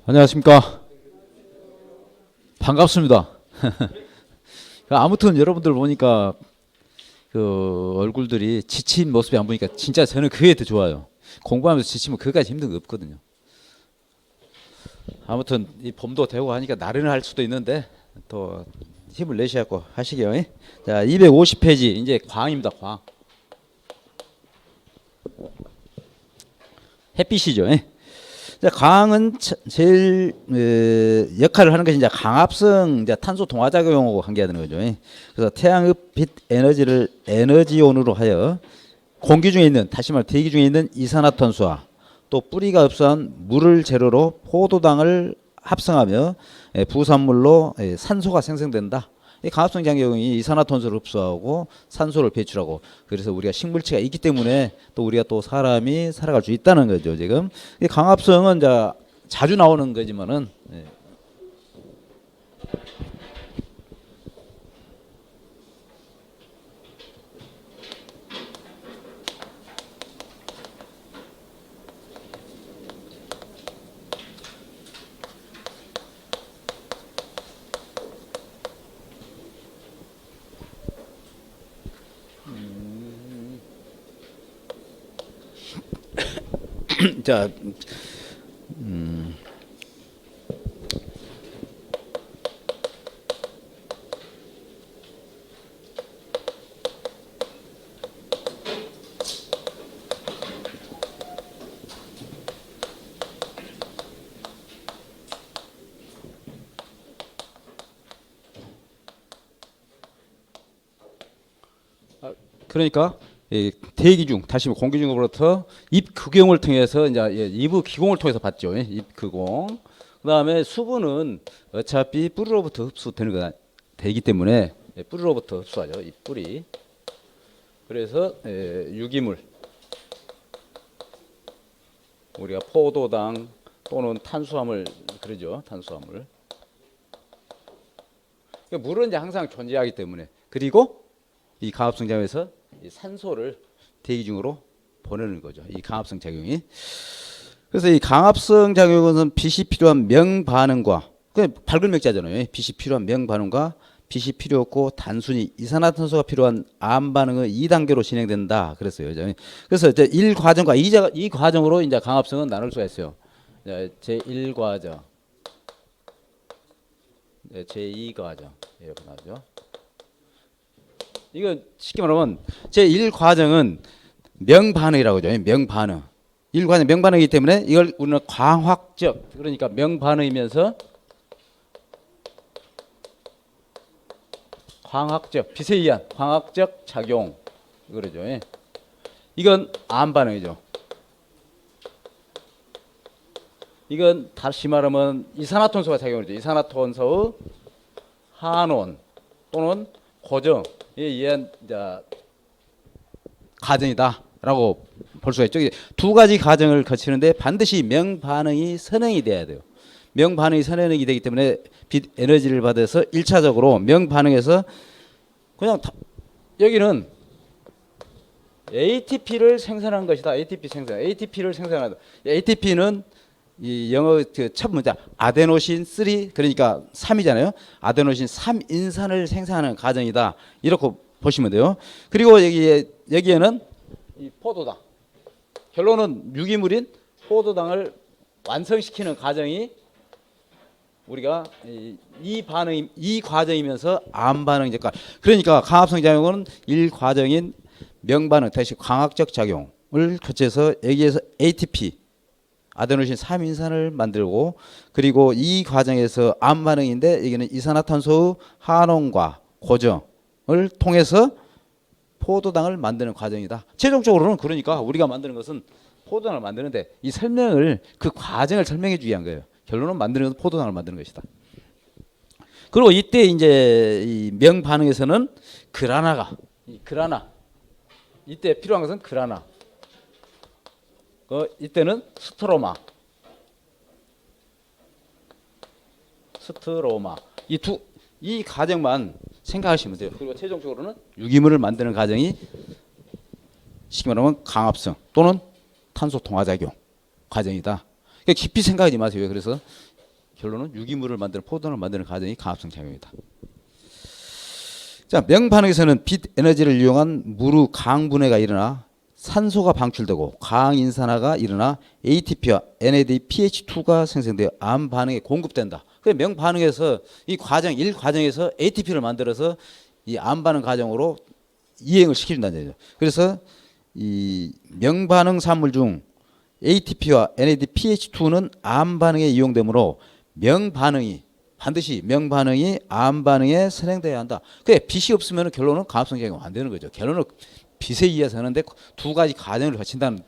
안녕하십니까. 반갑습니다. 아무튼 여러분들 보니까 그 얼굴들이 지친 모습이 안 보니까 진짜 저는 그게 더 좋아요. 공부하면서 지치면 그거까지 힘든 거 없거든요. 아무튼 이 봄도 되고 하니까 나른할 할 수도 있는데 또 힘을 내셔갖고 하시게요. 자, 250페이지 이제 광입니다. 광. 햇빛이죠. 광은 제일 역할을 하는 것이 이제 강합성 이제 탄소 동화 작용하고 관계하는 거죠. 그래서 태양의 빛 에너지를 에너지온으로 하여 공기 중에 있는, 다시 말해 대기 중에 있는 이산화탄소와 또 뿌리가 흡수한 물을 재료로 포도당을 합성하며 부산물로 산소가 생성된다. 이 강합성 작용이 이산화탄소를 흡수하고 산소를 배출하고, 그래서 우리가 식물체가 있기 때문에 또 우리가 또 사람이 살아갈 수 있다는 거죠. 지금 이 강합성은 이제 자주 나오는 거지만은 자, 그러니까 대기 중, 다시 공기 중으로부터 입 구경을 통해서 이제 입의 기공을 통해서 받죠. 입 구공. 그다음에 수분은 어차피 뿌리로부터 흡수되는 거 되기 때문에 뿌리로부터 흡수하죠. 이 뿌리. 그래서 유기물, 우리가 포도당 또는 탄수화물 그러죠. 탄수화물. 그러니까 물은 이제 항상 존재하기 때문에, 그리고 이 강합성 작용에서 이 산소를 대기 중으로 보내는 거죠. 이 강합성 작용이. 그래서 이 강합성 작용은 빛이 필요한 명반응과, 밝은 맥자잖아요. 빛이 필요한 명반응과 빛이 필요 없고 단순히 이산화탄소가 필요한 암반응의 2단계로 진행된다. 그랬어요. 그래서 이제 1과정과 2과정으로 이제 강합성은 나눌 수가 있어요. 제 1과정, 제 2과정 이렇게 나오죠. 이거 쉽게 말하면 제 1과정은 명반응이라고 하죠. 명반응. 1과정 명반응이기 때문에 이걸 우리는 광학적, 그러니까 명반응이면서 광학적, 빛에 의한 광학적 작용 그러죠. 이건 암반응이죠. 이건 다시 말하면 이산화탄소가 작용을 하죠. 이산화탄소의 한온 또는 고정에 의한 과정이다라고 볼 수가 있죠. 두 가지 과정을 거치는데 반드시 명반응이 선행이 돼야 돼요. 명반응이 선행이 되기 때문에 빛 에너지를 받아서 1차적으로 명반응에서 그냥 여기는 ATP를 생산하는 것이다. ATP 생산. ATP를 생산한다. ATP는 이 영어 첫 문자 아데노신 3, 그러니까 3이잖아요. 아데노신 3인산을 생산하는 과정이다. 이렇게 보시면 돼요. 그리고 여기에는 이 포도당. 결론은 유기물인 포도당을 완성시키는 과정이 우리가 이 과정이면서 암 반응이죠. 그러니까 강합성 작용은 1과정인 명반응, 다시 광학적 작용을 거쳐서 여기에서 ATP 아데노신 3인산을 만들고, 그리고 이 과정에서 암 반응인데 여기는 이산화탄소의 한온과 고정을 통해서 포도당을 만드는 과정이다. 최종적으로는 그러니까 우리가 만드는 것은 포도당을 만드는데 이 설명을, 그 과정을 설명해 주기 위한 거예요. 결론은 만드는 것은 포도당을 만드는 것이다. 그리고 이때 이제 이 명반응에서는 그라나가, 그라나, 이때 필요한 것은 그라나. 이때는 스트로마. 이 과정만 생각하시면 돼요. 그리고 최종적으로는 유기물을 만드는 과정이 쉽게 말하면 강합성 또는 탄소 동화작용 과정이다. 깊이 생각하지 마세요. 그래서 결론은 유기물을 만드는 포도당을 만드는 과정이 강합성 작용이다. 자, 명반응에서는 빛 에너지를 이용한 무르 강분해가 일어나 산소가 방출되고 광인산화가 일어나 ATP와 NADPH2가 생성되어 암 반응에 공급된다. 그 명반응에서 이 과정 1과정에서 ATP를 만들어서 이 암 반응 과정으로 이행을 시켜준다는 얘기죠. 그래서 이 명반응 산물 중 ATP와 NADPH2는 암 반응에 이용되므로 반드시 명반응이 암 반응에 선행돼야 한다. 그래 빛이 없으면 결론은 강합성 작용 안 되는 거죠. 결론은 빛에 의해서 하는데 두 가지 과정을 거친다는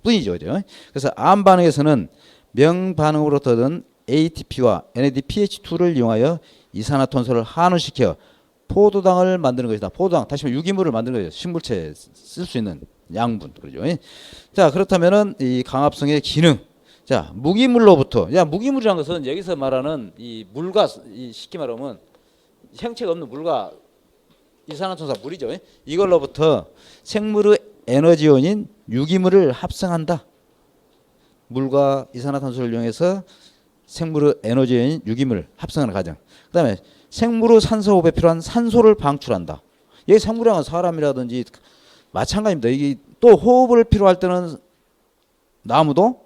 뿐이죠. 그죠? 그래서 암 반응에서는 명반응으로부터 얻은 ATP와 NADPH2를 이용하여 이산화탄소를 환원시켜 포도당을 만드는 것이다. 포도당 다시 말해 유기물을 만드는 거죠. 식물체에 쓸 수 있는 양분 그러죠. 자 그렇다면은 이 강합성의 기능. 자 무기물로부터 무기물이라는 것은 여기서 말하는 이 물과 이 쉽게 말하면 형체가 없는 물과 이산화탄소가 물이죠. 이걸로부터 생물의 에너지원인 유기물을 합성한다. 물과 이산화탄소를 이용해서 생물의 에너지원인 유기물을 합성하는 과정. 그다음에 생물의 산소 호흡에 필요한 산소를 방출한다. 여기 생물이란 사람이라든지 마찬가지입니다. 이게 또 호흡을 필요할 때는 나무도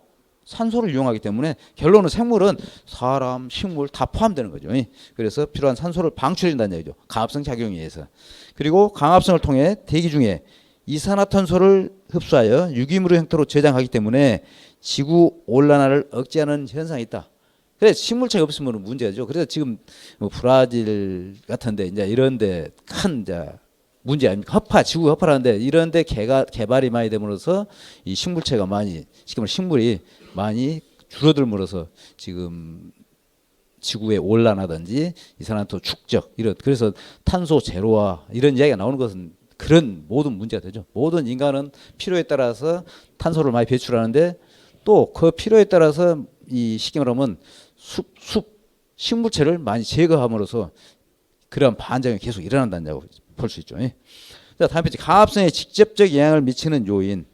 산소를 이용하기 때문에 결론은 생물은 사람, 식물 다 포함되는 거죠. 그래서 필요한 산소를 방출해준다는 얘기죠. 강합성 작용에 의해서. 그리고 강합성을 통해 대기 중에 이산화탄소를 흡수하여 유기물의 형태로 저장하기 때문에 지구 온난화를 억제하는 현상이 있다. 그래 식물체가 없으면 문제죠. 그래서 지금 뭐 브라질 같은데 이제 이런데 큰 이제 문제 아닙니까? 지구 허파라는데 이런데 개발이 많이 됨으로써 이 식물체가 많이 식물이 많이 줄어들므로써 지금 지구의 온난화든지 이산화탄소 축적 그래서 탄소 제로화 이런 이야기가 나오는 것은 그런 모든 문제가 되죠. 모든 인간은 필요에 따라서 탄소를 많이 배출하는데 또 그 필요에 따라서 이 쉽게 말하면 식물체를 많이 제거함으로써 그런 반작용이 계속 일어난다고 볼 수 있죠. 자, 다음 번째 강합성에 직접적 영향을 미치는 요인.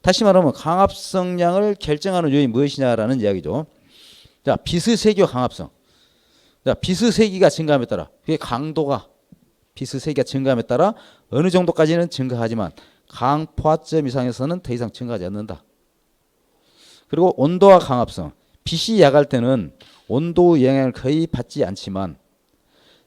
다시 말하면 강합성량을 결정하는 요인이 무엇이냐라는 이야기죠. 자, 빛의 세기와 강합성. 자, 빛의 세기가 증가함에 따라 그게 강도가 빛의 세기가 증가함에 따라 어느 정도까지는 증가하지만 강포화점 이상에서는 더 이상 증가하지 않는다. 그리고 온도와 강합성. 빛이 약할 때는 온도의 영향을 거의 받지 않지만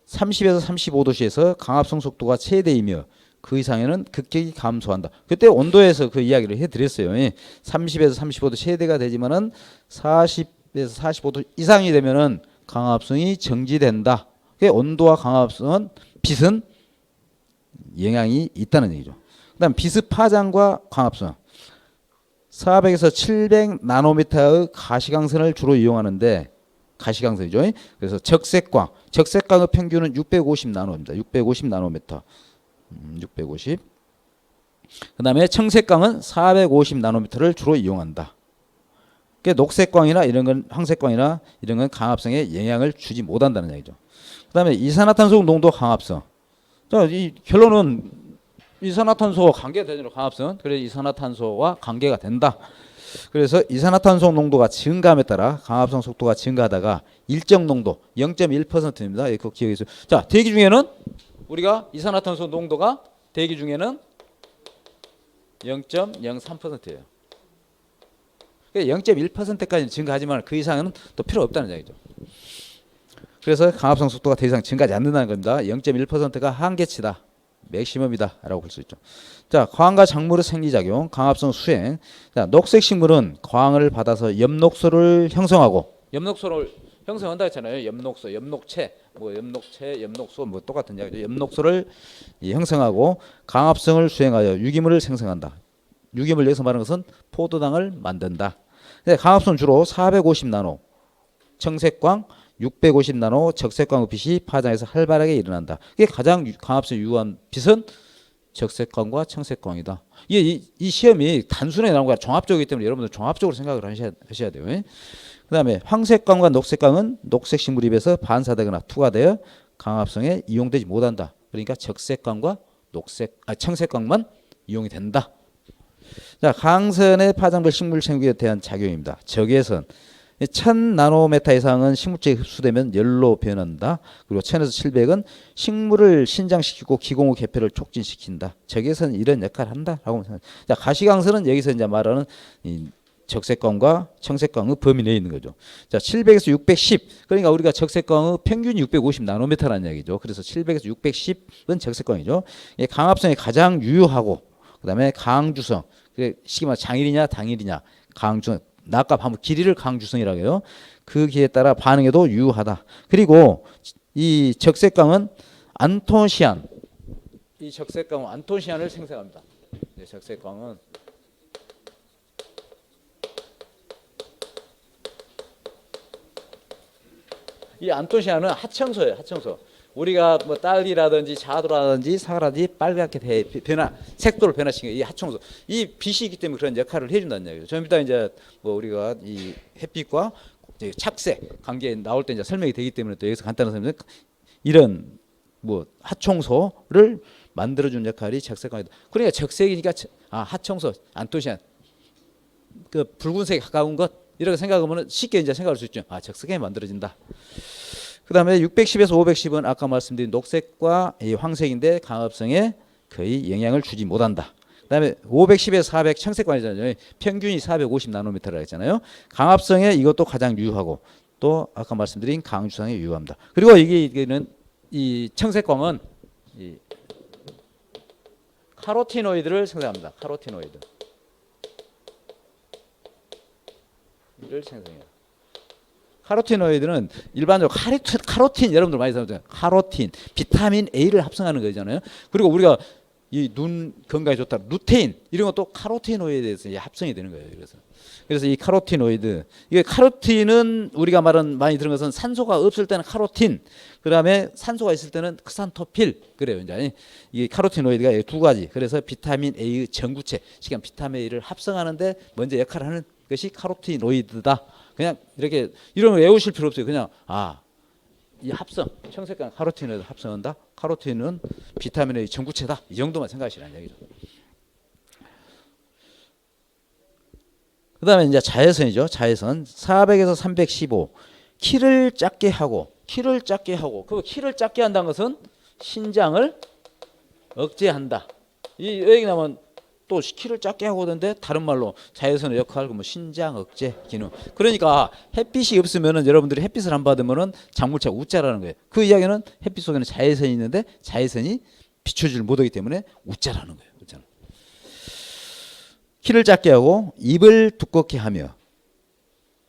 30에서 35도씨에서 강합성 속도가 최대이며 그 이상에는 급격히 감소한다. 그때 온도에서 그 이야기를 해드렸어요. 30에서 35도 최대가 되지만은 40에서 45도 이상이 되면은 강합성이 정지된다. 그 온도와 강합성은 빛은 영향이 있다는 얘기죠. 그다음 빛의 파장과 강합성. 400에서 700 나노미터의 가시광선을 주로 이용하는데 가시광선이죠. 그래서 적색광의 평균은 650 나노입니다. 650 나노미터. 650. 그다음에 청색광은 450 나노미터를 주로 이용한다. 그러니까 녹색광이나 이런 건 황색광이나 이런 건 강합성에 영향을 주지 못한다는 얘기죠. 그다음에 이산화탄소 농도 강합성. 자, 이 결론은 이산화탄소와 관계가 되죠. 강합성은. 그래서 이산화탄소와 관계가 된다. 그래서 이산화탄소 농도가 증가함에 따라 강합성 속도가 증가하다가 일정 농도 0.1%입니다. 이거 기억해 주세요. 자, 대기 중에는 우리가 이산화탄소 농도가 대기 중에는 0.03%예요. 0.1%까지는 증가하지만 그 이상은 또 필요 없다는 얘기죠. 그래서 강합성 속도가 더 이상 증가하지 않는다는 겁니다. 0.1%가 한계치다. 맥시멈이다 라고 볼 수 있죠. 자, 광과 작물의 생리작용, 강합성 수행. 자, 녹색 식물은 광을 받아서 엽록소를 형성하고 엽록소를 형성한다 했잖아요. 엽록소, 엽록체, 엽록소 똑같은 이야기죠. 엽록소를 형성하고 강합성을 수행하여 유기물을 생성한다. 유기물 여기서 말하는 것은 포도당을 만든다. 강합성은 주로 450 나노, 청색광, 650 나노 적색광의 빛이 파장에서 활발하게 일어난다. 이게 가장 강합성이 유효한 빛은 적색광과 청색광이다. 이 시험이 단순하게 나온 거야. 종합적이기 때문에 여러분들 종합적으로 생각을 하셔야 돼요. 그 다음에 황색광과 녹색광은 녹색 식물 잎에서 반사되거나 투과되어 강합성에 이용되지 못한다. 그러니까 적색광과 청색광만 이용이 된다. 자, 강선의 파장별 식물 생육에 대한 작용입니다. 적외선. 1000나노메타 이상은 식물체에 흡수되면 열로 변한다. 그리고 1000에서 700은 식물을 신장시키고 기공후 개폐를 촉진시킨다. 적외선은 이런 역할을 한다라고 생각합니다. 자, 가시광선은 여기서 이제 말하는 이 적색광과 청색광의 범위 내에 있는 거죠. 자, 700에서 610. 그러니까 우리가 적색광의 평균이 650 나노미터라는 얘기죠. 그래서 700에서 610은 적색광이죠. 강합성이 가장 유효하고 그다음에 강주성. 쉽게 말해 장일이냐 당일이냐 강주성. 낙값 한번 길이를 강주성이라고 해요. 그 기에 따라 반응에도 유효하다. 그리고 이 적색광은 안토시안. 이 적색광은 안토시안을 생성합니다. 적색광은 이 안토시아는 하청소예요. 하청소. 우리가 뭐 딸기라든지 자두라든지 사과라든지 빨갛게 변화, 색도를 변화시키는 이 하청소. 이 빛이 있기 때문에 그런 역할을 해준다는 얘기죠. 좀 이따 이제 뭐 우리가 이 햇빛과 착색 관계 나올 때 이제 설명이 되기 때문에 또 여기서 간단한 설명. 이런 뭐 하청소를 만들어준 역할이 적색광이다. 그러니까 적색이니까 하청소, 안토시안. 그 붉은색에 가까운 것. 이렇게 생각하면 쉽게 이제 생각할 수 있죠. 적색이 만들어진다. 그 다음에 610에서 510은 아까 말씀드린 녹색과 이 황색인데 강합성에 거의 영향을 주지 못한다. 그 다음에 510에서 400 청색광이잖아요. 평균이 450 나노미터라고 했잖아요. 강합성에 이것도 가장 유효하고 또 아까 말씀드린 강주성에 유효합니다. 그리고 이게는 이 청색광은 이 카로티노이드를 생성합니다. 카로티노이드. 를 생성해요. 카로티노이드는 일반적으로 카로틴 여러분들 많이 사용하잖아요. 카로틴, 비타민 A를 합성하는 거잖아요. 그리고 우리가 이 눈 건강에 좋다 루테인 이런 것도 카로티노이드에서 합성이 되는 거예요. 그래서 이 카로티노이드 이게 카로틴은 우리가 말은 많이 들은 것은 산소가 없을 때는 카로틴, 그다음에 산소가 있을 때는 크산토필 그래요. 이제 이 카로티노이드가 두 가지. 그래서 비타민 A의 전구체, 시간 비타민 A를 합성하는데 먼저 역할을 하는 것이 카로티노이드다. 그냥 이렇게 이런 거 외우실 필요 없어요. 그냥 이 합성, 청색광 카로티노이드 합성한다. 카로틴은 비타민 A 전구체다. 이 정도만 생각하시라는 얘기죠. 그 다음에 이제 자외선이죠. 자외선 400에서 315. 키를 작게 하고 그 키를 작게 한다는 것은 신장을 억제한다. 이 여기 나면 또 키를 작게 하고던데 다른 말로 자외선의 역할, 뭐 신장 억제 기능. 그러니까 햇빛이 없으면은 여러분들이 햇빛을 안 받으면은 작물체가 웃자라는 거예요. 그 이야기는 햇빛 속에는 자외선이 있는데 자외선이 비춰주질 못하기 때문에 웃자라는 거예요. 웃자. 키를 작게 하고 입을 두껍게 하며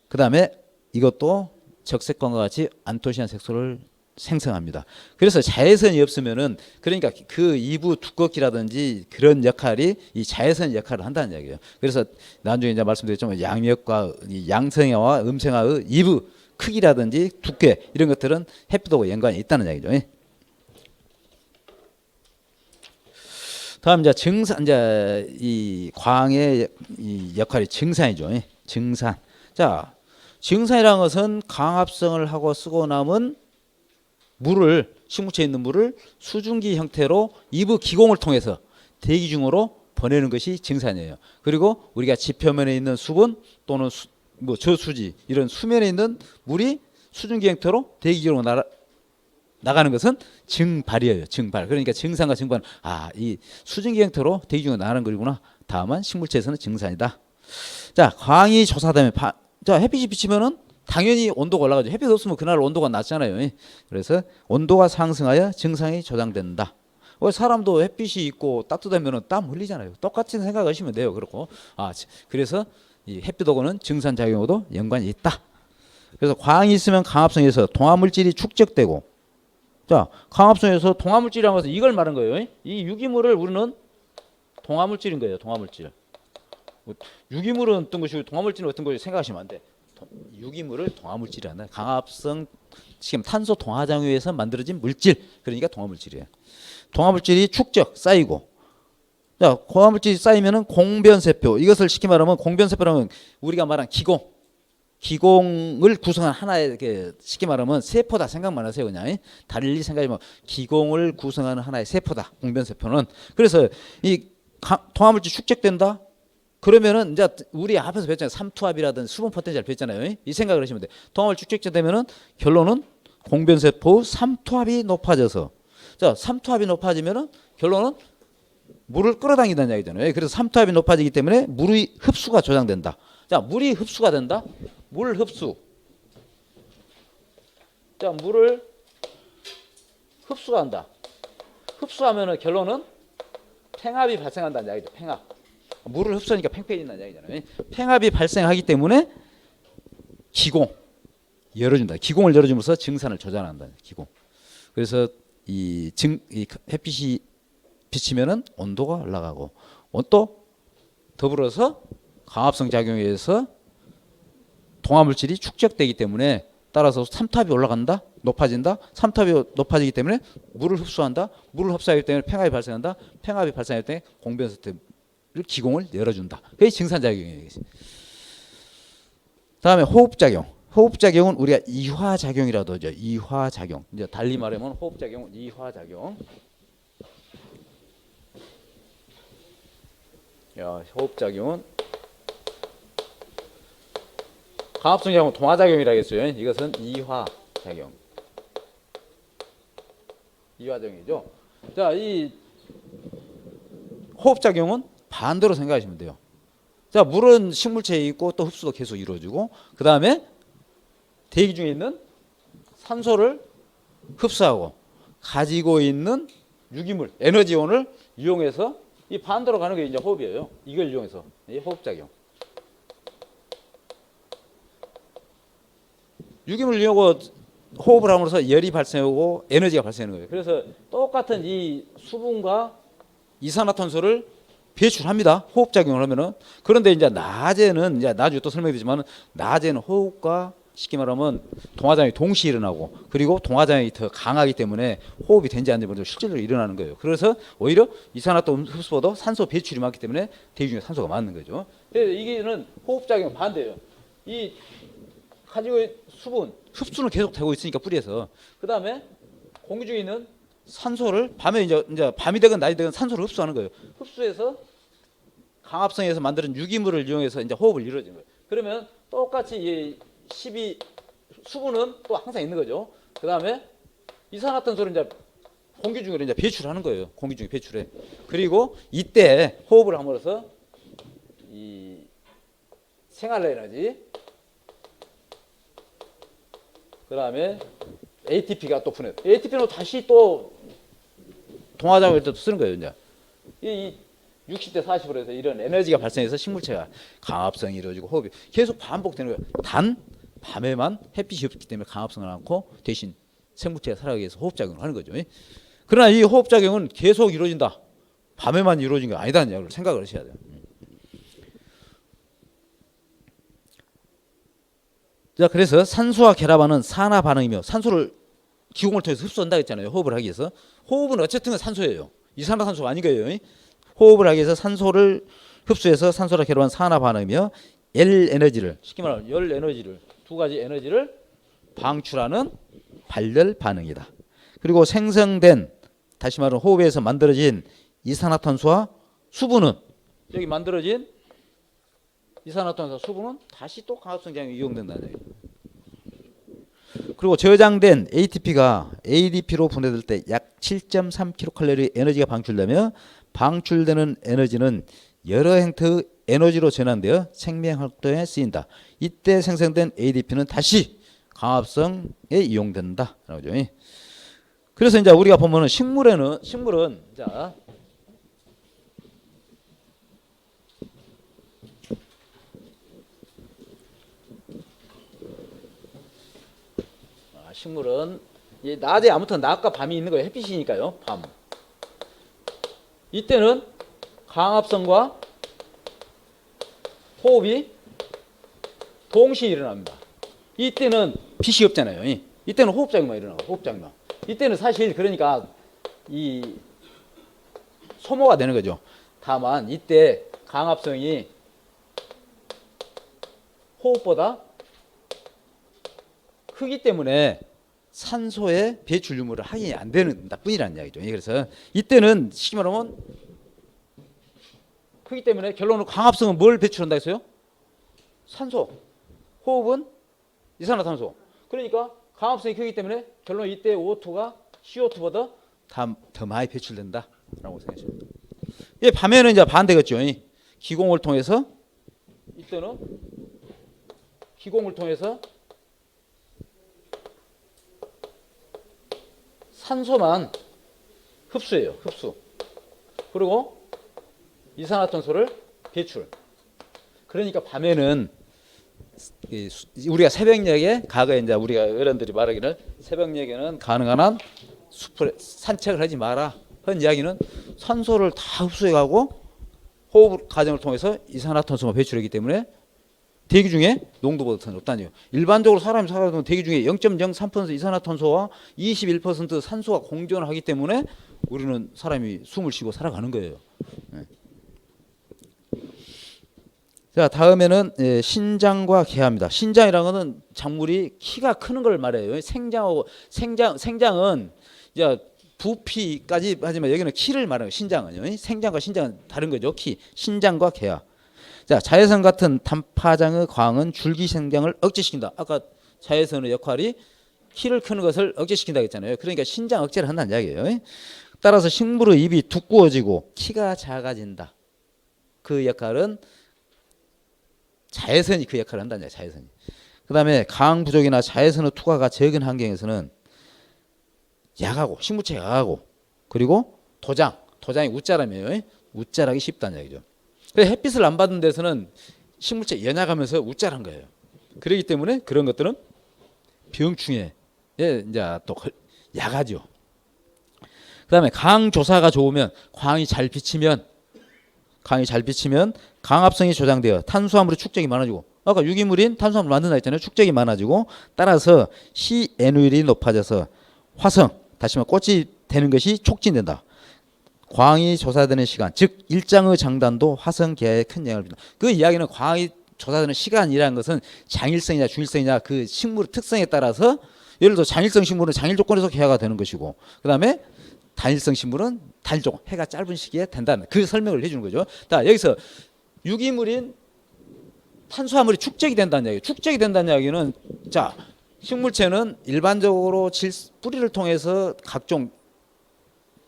그 다음에 이것도 적색광과 같이 안토시안 색소를 생성합니다. 그래서 자외선이 없으면은 그러니까 그 이부 두껍기라든지 그런 역할이 이 자외선 역할을 한다는 얘기예요. 그래서 나중에 이제 말씀드렸지만 양력과 양성화와 음성화의 이부 크기라든지 두께 이런 것들은 햇빛하고 연관이 있다는 얘기죠. 다음 이제 증산, 이제 이 광의 이 역할이 증산이죠. 증산. 자, 증산이라는 것은 강합성을 하고 쓰고 남은 물을, 식물체에 있는 물을 수증기 형태로 이부 기공을 통해서 대기 중으로 보내는 것이 증산이에요. 그리고 우리가 지표면에 있는 수분 또는 뭐 저수지 이런 수면에 있는 물이 수증기 형태로 대기 중으로 나가는 것은 증발이에요. 증발. 그러니까 증산과 증발. 이 수증기 형태로 대기 중으로 나가는 거구나. 다음은 식물체에서는 증산이다. 자, 광이 조사되면 자, 햇빛이 비치면은 당연히 온도가 올라가죠. 햇빛 없으면 그날 온도가 낮잖아요. 그래서 온도가 상승하여 증상이 조장된다. 사람도 햇빛이 있고 따뜻하면 땀 흘리잖아요. 똑같은 생각하시면 돼요. 그렇고 그래서 이 햇빛하고는 증산작용하고도 연관이 있다. 그래서 광이 있으면 강합성에서 동화물질이 축적되고, 자, 강합성에서 동화물질이라는 것은 이걸 말한 거예요. 이 유기물을 우리는 동화물질인 거예요. 동화물질. 유기물은 어떤 것이고 동화물질은 어떤 것이 생각하시면 안 돼. 유기물을 동화물질이란다. 강합성 지금 탄소 동화작용에 의해서 만들어진 물질, 그러니까 동화물질이에요. 동화물질이 축적 쌓이고, 자, 동화물질이 쌓이면은 공변세포, 이것을 쉽게 말하면 공변세포라면 우리가 말한 기공을 구성한 하나의 쉽게 말하면 세포다 생각만 하세요. 그냥 달리 생각하면 기공을 구성하는 하나의 세포다 공변세포는. 그래서 이 동화물질 축적된다. 그러면은 이제 우리 앞에서 배웠잖아요. 삼투압이라든 수분 포텐셜 배웠잖아요. 이 생각을 하시면 돼. 동압을 쭉쭉 되면은 결론은 공변세포 삼투압이 높아져서, 자, 삼투압이 높아지면은 결론은 물을 끌어당긴다는 이야기잖아요. 그래서 삼투압이 높아지기 때문에 물의 흡수가 조장된다. 자, 물이 흡수가 된다. 물 흡수. 자, 물을 흡수가 한다. 흡수하면은 결론은 팽압이 발생한다는 이야기죠. 팽압. 물을 흡수하니까 팽팽해진다는 이야기잖아요. 팽압이 발생하기 때문에 기공 열어준다. 기공을 열어주면서 증산을 조절한다. 기공. 그래서 이 햇빛이 비치면은 온도가 올라가고, 또 더불어서 광합성 작용에 의해서 동화물질이 축적되기 때문에 따라서 삼투압이 올라간다, 높아진다. 삼투압이 높아지기 때문에 물을 흡수한다. 물을 흡수하기 때문에 팽압이 발생한다. 팽압이 발생할 때 공변세포를 기공을 열어준다. 그게 증산작용이에요. 다음에 호흡작용. 호흡작용은 우리가 이화작용이라도 하죠. 이화작용. 이제 달리 말하면 호흡작용은 이화작용. 호흡작용은 광합성 작용은 동화작용이라 했어요. 이것은 이화작용. 이화작용이죠. 자, 이 호흡작용은 반대로 생각하시면 돼요. 자, 물은 식물체에 있고 또 흡수도 계속 이루어지고, 그 다음에 대기 중에 있는 산소를 흡수하고 가지고 있는 유기물, 에너지원을 이용해서 이 반대로 가는 게 이제 호흡이에요. 이걸 이용해서 이 호흡작용. 유기물을 이용하고 호흡을 함으로써 열이 발생하고 에너지가 발생하는 거예요. 그래서 똑같은 이 수분과 이산화탄소를 배출합니다. 호흡작용을 하면은. 그런데 이제 낮에는, 이제 나중에 또 설명드리지만, 낮에는 호흡과 쉽게 말하면 동화작용이 동시에 일어나고, 그리고 동화작용이 더 강하기 때문에 호흡이 된지 안 된지 실제로 일어나는 거예요. 그래서 오히려 이산화탄소 흡수보다 산소 배출이 많기 때문에 대기 중에 산소가 많은 거죠. 그래서 이게는 호흡작용 반대예요. 이 가지고 수분 흡수는 계속 되고 있으니까 뿌리에서, 그 다음에 공기 중에 있는 산소를 밤에 이제 밤이 되건 낮이 되건 산소를 흡수하는 거예요. 흡수해서 강합성에서 만드는 유기물을 이용해서 이제 호흡을 이루어지는 거예요. 그러면 똑같이 이 수분은 또 항상 있는 거죠. 그 다음에 이산화탄소를 이제 공기 중으로 이제 배출하는 거예요. 공기 중에 배출해. 그리고 이때 호흡을 함으로써 이 생활 에너지, 그 다음에 ATP가 또 분해. ATP는 다시 또 동화작용할 때도 쓰는 거예요. 이제 이 60대 40으로 해서 이런 에너지가 발생해서 식물체가 강합성이 이루어지고 호흡이 계속 반복되는 거예요. 단 밤에만 햇빛이 없기 때문에 강합성을 않고 대신 생물체가 살아가기 위해서 호흡작용을 하는 거죠. 그러나 이 호흡작용은 계속 이루어진다. 밤에만 이루어진 게 아니다는 이야기를 생각을 하셔야 돼요. 자, 그래서 산소와 결합하는 산화 반응이며, 산소를 기공을 통해서 흡수한다 했잖아요. 호흡을 하기 위해서. 호흡은 어쨌든 산소예요. 이산화탄소가 아닌 거예요. 호흡을 하기 위해서 산소를 흡수해서 산소랑 결합한 산화 반응이며, 열 에너지를, 쉽게 말하면 열 에너지를, 두 가지 에너지를 방출하는 발열 반응이다. 그리고 생성된, 다시 말하면 호흡에서 만들어진 이산화탄소와 수분은, 여기 만들어진 이산화탄소 수분은 다시 또 광합성 작용에 이용된다는 얘기예요. 그리고 저장된 ATP가 ADP로 분해될 때 약 7.3kcal 에너지가 방출되며, 방출되는 에너지는 여러 형태의 에너지로 전환되어 생명 활동에 쓰인다. 이때 생성된 ADP는 다시 광합성에 이용된다. 그래서 이제 우리가 보면은 식물은 자, 식물은 낮에 아무튼 낮과 밤이 있는 거예요. 햇빛이니까요. 밤. 이때는 광합성과 호흡이 동시에 일어납니다. 이때는 빛이 없잖아요. 이때는 호흡작용만 일어나고, 호흡작용만. 이때는 사실 그러니까 이 소모가 되는 거죠. 다만 이때 광합성이 호흡보다 크기 때문에 산소의 배출 유무를 하기 안 되는 뿐이라는 이야기죠. 그래서 이때는 쉽게 말하면 크기 때문에 결론은 광합성은 뭘 배출한다 했어요? 산소. 호흡은 이산화탄소. 그러니까 광합성이 크기 때문에 결론 이때 O2가 CO2보다 더 많이 배출된다라고 생각하시면 돼요. 이 밤에는 이제 반대겠죠. 기공을 통해서 이때는 기공을 통해서 산소만 흡수해요. 흡수. 그리고 이산화탄소를 배출. 그러니까 밤에는 우리가 새벽녘에 과거에 이제 우리가 어른들이 말하기를 새벽녘에는 가능한 한 숲을 산책을 하지 마라. 한 이야기는 산소를 다 흡수해가고 호흡 과정을 통해서 이산화탄소가 배출하기 때문에 대기 중에 농도보다 더 높다는 얘기예요. 일반적으로 사람이 살아가는 대기 중에 0.03% 이산화탄소와 21% 산소가 공존을 하기 때문에 우리는 사람이 숨을 쉬고 살아가는 거예요. 네. 자, 다음에는 신장과 개합니다. 신장이라는 것은 작물이 키가 크는 걸 말해요. 생장은 이제 부피까지 하지만 여기는 키를 말해요. 신장은요. 생장과 신장은 다른 거죠. 키, 신장과 개화. 자, 자외선 같은 단파장의 광은 줄기 생장을 억제시킨다. 아까 자외선의 역할이 키를 크는 것을 억제시킨다고 했잖아요. 그러니까 신장 억제를 한다는 이야기예요. 따라서 식물의 잎이 두꺼워지고 키가 작아진다. 그 역할은 자외선이 그 역할을 한다는 이야기예요. 자외선이. 그 다음에 강 부족이나 자외선의 투과가 적은 환경에서는 약하고 식물체가 약하고 그리고 도장이 웃자라며요. 웃자라기 쉽다는 얘기죠. 그래서 햇빛을 안 받는 데서는 식물체 연약하면서 웃자란 거예요. 그렇기 때문에 그런 것들은 병충해에 이제 또 약하죠. 그다음에 강 조사가 좋으면 광이 잘 비치면 강합성이 조장되어 탄수화물의 축적이 많아지고 아까 유기물인 탄수화물 만든다 했잖아요. 축적이 많아지고 따라서 CNO율이 높아져서 화성 다시 말해 꽃이 되는 것이 촉진된다. 광이 조사되는 시간, 즉 일장의 장단도 화성 개화에 큰 영향을 준다. 그 이야기는 광이 조사되는 시간이라는 것은 장일성이냐 중일성이냐 그 식물의 특성에 따라서 예를 들어 장일성 식물은 장일 조건에서 개화가 되는 것이고 그 다음에 단일성 식물은 단일 조건, 해가 짧은 시기에 된다는 그 설명을 해주는 거죠. 자, 여기서 유기물인 탄수화물이 축적이 된다는 이야기. 축적이 된다는 이야기는 자 식물체는 일반적으로 뿌리를 통해서 각종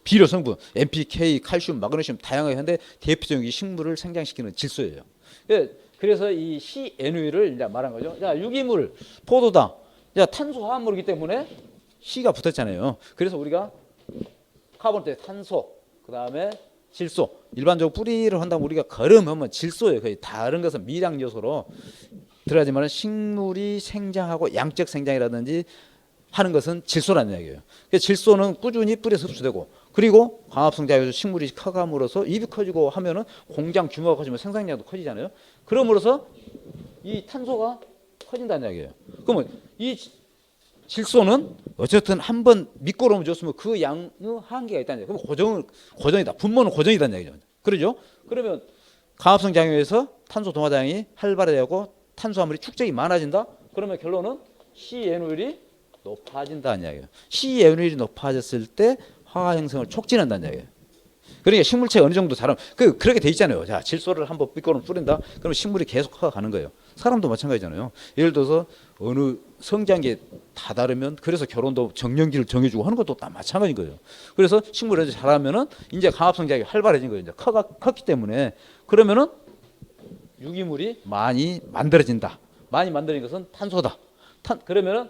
비료 성분, NPK, 칼슘, 마그네슘 다양하게 하는데 대표적인 식물을 생장시키는 질소예요. 그래서 이 CNO를 이제 말한 거죠. 자, 유기물, 포도당, 탄수화물이기 때문에 C가 붙었잖아요. 그래서 우리가 카본 때 탄소, 그 다음에 질소. 일반적으로 뿌리를 한다면 우리가 거름하면 질소예요. 거의 다른 것은 미량 요소로 들어가지만 식물이 생장하고 양적 생장이라든지 하는 것은 질소라는 이야기예요. 그래서 질소는 꾸준히 뿌리에서 흡수되고 그리고 광합성 작용에서 식물이 커감으로써 잎이 커지고 하면은 공장 규모가 커지면 생산량도 커지잖아요. 그럼으로써 이 탄소가 커진다는 이야기예요. 그러면 이 질소는 어쨌든 한번 미끄러움을 줬으면 그 양의 한계가 있다는 얘기예요. 그럼 고정이다. 분모는 고정이다는 얘기죠. 그러죠? 그러면 광합성 작용에서 탄소 동화 작용이 활발해지고 탄수화물이 축적이 많아진다. 그러면 결론은 CNO율이 높아진다는 이야기예요. CNO율이 높아졌을 때 화학 형성을 촉진한다는 이야기예요. 그러니까 식물체 어느 정도 자라면 그렇게 돼 있잖아요. 자, 질소를 한번 삐꼬를 뿌린다. 그러면 식물이 계속 커가는 거예요. 사람도 마찬가지잖아요. 예를 들어서 어느 성장기 다 다르면 그래서 결혼도 정년기를 정해주고 하는 것도 다 마찬가지인 거예요. 그래서 식물이 자라면은 이제 강합성 작용이 활발해진 거예요. 이제 컸기 때문에 그러면은 유기물이 많이 만들어진다. 많이 만드는 것은 탄소다. 그러면은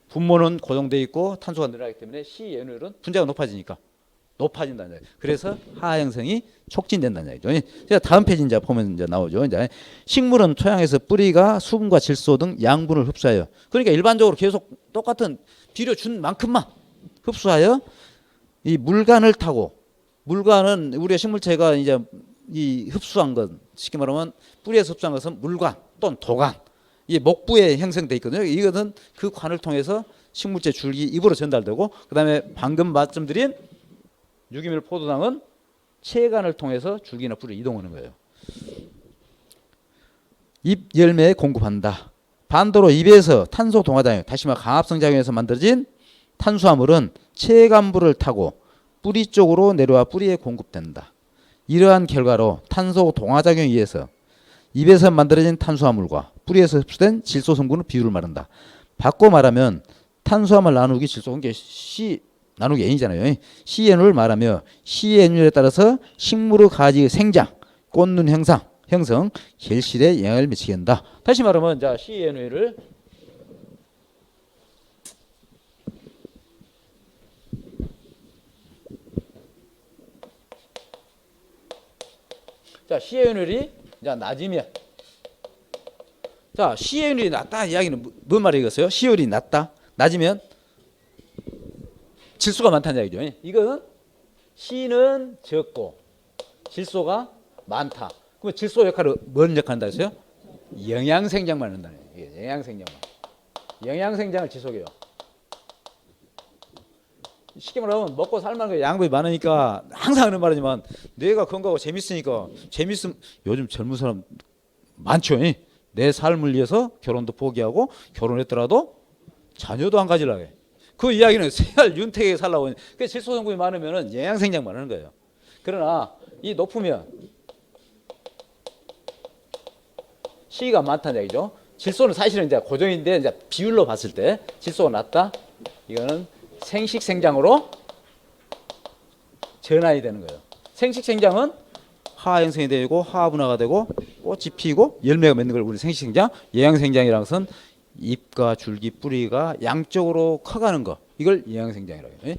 분모는 고정돼 있고 탄소가 늘어나기 때문에 CNO율은 분자가 높아진다는 거예요. 그래서 화학 형성이 촉진된다는 얘기죠. 자, 다음 페이지 이제 보면 이제 나오죠. 이제 식물은 토양에서 뿌리가 수분과 질소 등 양분을 흡수하여 그러니까 일반적으로 계속 똑같은 비료 준 만큼만 흡수하여 이 물관을 타고 물관은 우리의 식물체가 이제 이 흡수한 것 쉽게 말하면 뿌리에서 흡수한 것은 물관 또는 도관 이 목부에 형성돼 있거든요. 이것은 그 관을 통해서 식물체 줄기 입으로 전달되고 그다음에 방금 말씀드린 유기물 포도당은 체관을 통해서 줄기나 뿌리를 이동하는 거예요. 잎 열매에 공급한다. 반대로 잎에서 탄소 동화작용, 다시 말해 강합성 작용에서 만들어진 탄수화물은 체관부를 타고 뿌리 쪽으로 내려와 뿌리에 공급된다. 이러한 결과로 탄소 동화작용에 의해서 입에서 만들어진 탄수화물과 뿌리에서 흡수된 질소 성분의 비율을 말한다. 바꿔 말하면 탄수화물 나누기 질소 관계 C 나누기 N이잖아요. CN을 말하며 CN율에 따라서 식물의 가지의 생장, 꽃눈 형성, 결실에 영향을 미치게 한다. 다시 말하면 자 CN율을 자 CN율이 자 낮으면 자 CN율이 낮다 이야기는 뭔 말이겠어요? CN율이 낮으면 질소가 많다는 이야기죠. 이거는 C는 적고 질소가 많다. 그럼 질소 역할을 뭔 역할을 한다 했어요? 영양생장만 한다는 거예요. 영양생장만. 영양생장을 지속해요. 쉽게 말하면 먹고 살만한 게 양분이 많으니까 항상 하는 말이지만 뇌가 건강하고 재밌으니까 요즘 젊은 사람 많죠. 내 삶을 위해서 결혼도 포기하고 결혼했더라도 자녀도 안 가지려고 해. 그 이야기는 생활 윤택하게 살라고. 그 질소 성분이 많으면 영양생장만 하는 거예요. 그러나 이 높으면 C가 많다는 얘기죠. 질소는 사실은 이제 고정인데 이제 비율로 봤을 때 질소가 낮다. 이거는 생식생장으로 전환이 되는 거예요. 생식생장은 화학 형성이 되고 화학 분화가 되고 꽃이 피고 열매가 맺는 걸 우리 생식생장, 영양생장이라는 것은 잎과 줄기, 뿌리가 양쪽으로 커가는 거. 이걸 영양생장이라고 해요.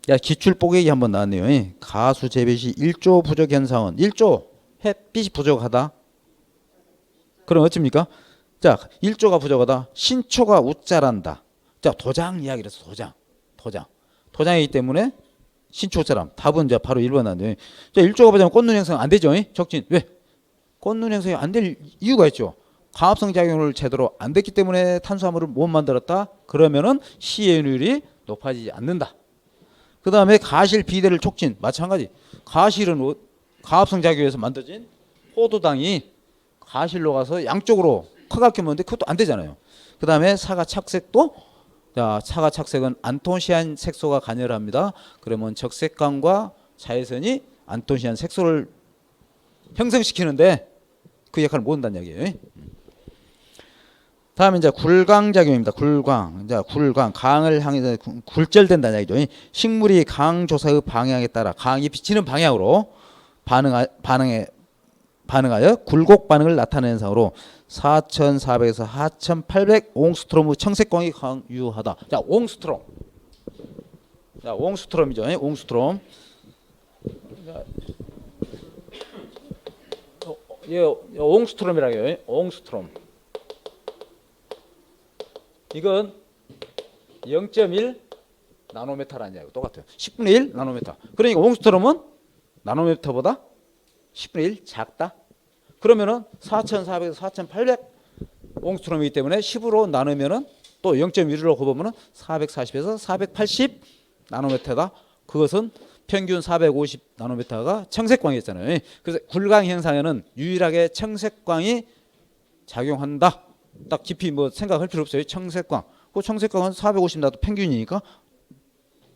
야, 기출 뽀개기 한번 나왔네요. 가수 재배 시 1조 부족 현상은 1조 햇빛이 부족하다. 그럼 어떻습니까? 자, 1조가 부족하다. 신초가 웃자란다. 자, 도장 이야기를 해서 도장이기 때문에 신초 웃자람. 답은 이제 바로 1번 나왔네요. 자, 1조가 부족하면 꽃눈 형성 안 되죠. 적진. 왜? 꽃눈 형성이 안 될 이유가 있죠. 광합성 작용을 제대로 안 됐기 때문에 탄수화물을 못 만들었다. 그러면은 CN율이 높아지지 않는다. 그 다음에 가실 비대를 촉진. 마찬가지. 가실은 광합성 작용에서 만들어진 포도당이 가실로 가서 양쪽으로 커갖게 먹는데 그것도 안 되잖아요. 그 다음에 사과 착색도 자, 사과 착색은 안토시아닌 색소가 간여합니다. 그러면 적색광과 자외선이 안토시아닌 색소를 형성시키는데 그 역할을 못 한다는 이야기예요. 다음에 이제 굴광작용입니다. 굴광. 강을 향해서 굴절된다는 이야기죠. 식물이 강 조사의 방향에 따라 강이 비치는 방향으로 반응하여 굴곡 반응을 나타내는 현상으로 4,400에서 4,800 옹스트롬의 청색광이 강유하다. 자, 옹스트롬. 자, 옹스트롬이죠. 옹스트롬. 옹스트롬이라고 해요. 옹스트롬. 이건 0.1 나노미터라는 이야기고 똑같아요. 10분의 1 나노미터. 그러니까 옹스트롬은 나노미터보다 10분의 1 작다. 그러면은 4,400에서 4,800 옹스트롬이기 때문에 10으로 나누면은 또 0.1로 곱하면은 440에서 480 나노미터다. 그것은 평균 450 나노미터가 청색광이었잖아요. 그래서 굴광 현상에는 유일하게 청색광이 작용한다. 딱 깊이 뭐 생각할 필요 없어요. 청색광. 그 청색광은 450 나도 평균이니까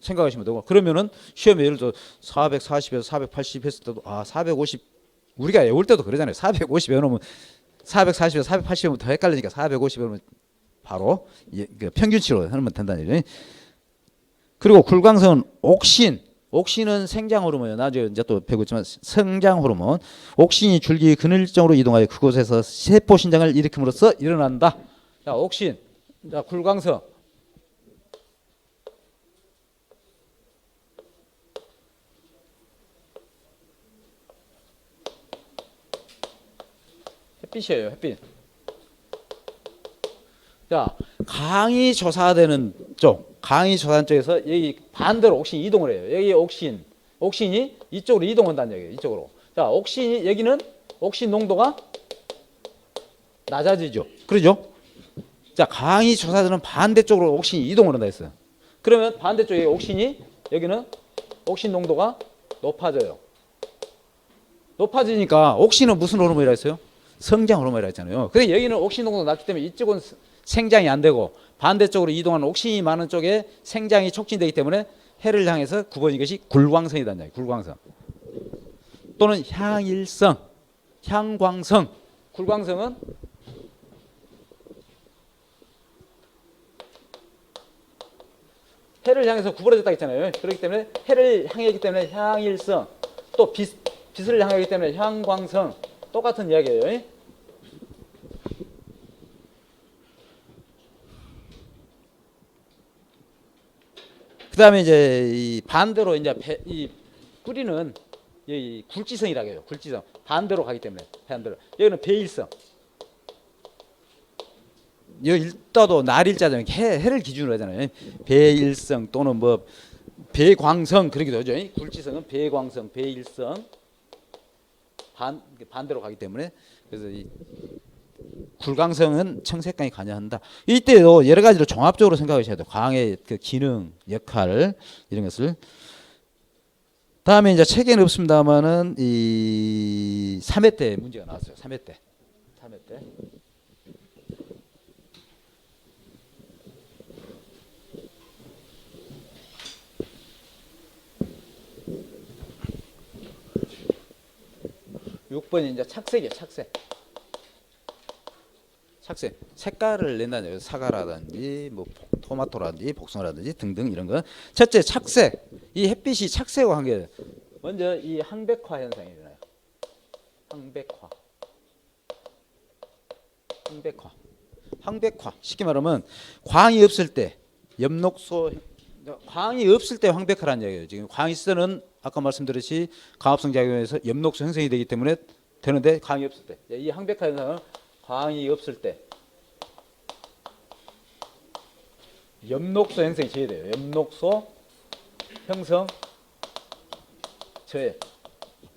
생각하시면 되고. 그러면은 시험에 예를 들어 440에서 480 했을 때도 450 우리가 외울 때도 그러잖아요. 450 외우면 440에서 480 외우면 더 헷갈리니까 450 외우면 바로 평균치로 하면 된다는 얘기죠. 그리고 굴광성은 옥신은 생장 호르몬이에요. 나중에 이제 또 배우겠지만 성장 호르몬. 옥신이 줄기 근일정으로 이동하여 그곳에서 세포 신장을 일으킴으로써 일어난다. 자, 옥신. 자, 굴광성. 햇빛이에요. 햇빛. 자, 강이 조사되는 쪽. 강이 조사하는 쪽에서 여기 반대로 옥신이 이동을 해요. 여기 옥신이 이쪽으로 이동한다는 얘기예요. 이쪽으로. 자, 옥신이 여기는 옥신 농도가 낮아지죠. 그러죠? 자, 강이 조사되는 반대쪽으로 옥신이 이동을 한다 했어요. 그러면 반대쪽에 옥신이 여기는 옥신 농도가 높아져요. 높아지니까 옥신은 무슨 호르몬이라 했어요? 성장 호르몬이라 했잖아요. 근데 여기는 옥신 농도가 낮기 때문에 이쪽은 생장이 안 되고 반대쪽으로 이동하는 옥신이 많은 쪽에 생장이 촉진되기 때문에 해를 향해서 9번인 것이 굴광성이다. 굴광성. 또는 향일성, 향광성. 굴광성은 해를 향해서 구부러졌다 했잖아요. 그렇기 때문에 해를 향하기 때문에 향일성, 또 빛을 향하기 때문에 향광성. 똑같은 이야기예요. 그 다음에 이제 이 반대로 이제 이 뿌리는 이 굴지성이라고 해요. 굴지성. 반대로 가기 때문에 반대로. 여기는 배일성. 여기 일자도 날일자잖아요. 해를 기준으로 하잖아요. 배일성 또는 뭐 배광성 그러기도 하죠. 굴지성은 배광성, 배일성. 반대로 가기 때문에 그래서 이 굴광성은 청색광이 관여한다. 이때도 여러 가지로 종합적으로 생각하셔야 돼요. 광의 그 기능, 역할 이런 것을. 다음에 이제 책에는 없습니다만은 이 3회 때 문제가 나왔어요. 3회 때. 3회 때. (6번이) 이제 착색이에요. 착색. 착색. 색깔을 낸다는 거예요. 사과라든지 뭐 토마토라든지 복숭아라든지 등등 이런 거. 첫째 착색. 이 햇빛이 착색과 관계. 먼저 이 항백화 현상이 일어나요. 항백화. 항백화. 항백화. 쉽게 말하면 광이 없을 때 엽록소 광이 없을 때 황백화라는 얘기예요. 지금 광이 있으면 아까 말씀드렸듯이 광합성 작용에서 엽록소 형성이 되기 때문에 되는데 광이 없을 때 이 황백화 현상은 광이 없을 때 엽록소 형성이 저해돼요. 엽록소 형성 저해.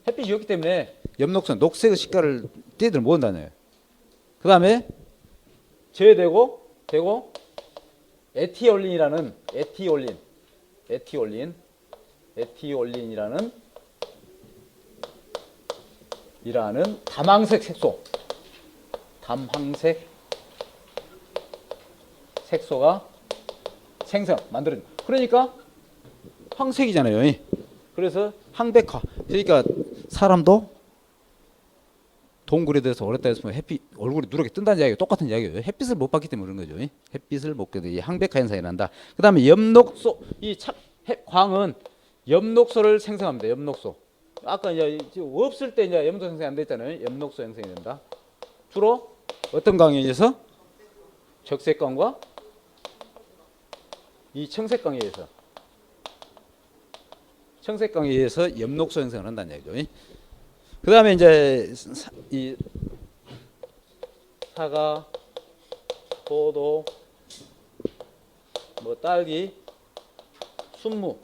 햇빛이 없기 때문에 엽록소 녹색의 색깔을 띠들 모은다네요. 그 다음에 저해되고 에티올린이라는 담황색 색소가 만들어진다. 그러니까 황색이잖아요. 그래서 항백화. 그러니까 사람도 동굴에 대해서 오랫동안 있으면 햇빛 얼굴이 누렇게 뜬다는 이야기가 똑같은 이야기예요. 햇빛을 못 받기 때문에 그런 거죠. 햇빛을 못 받기 때문에 항백화 현상이 난다. 그다음에 엽록소 광은 엽록소를 생성합니다. 엽록소. 아까 이제 없을 때 이제 엽록소 생성이 안 됐잖아요. 엽록소 형성이 된다. 주로 어떤 광에 의해서? 적색광과 이 청색광에 의해서 엽록소 형성을 한다는 얘기죠. 그 다음에 이제 이 사과, 포도, 뭐 딸기, 순무.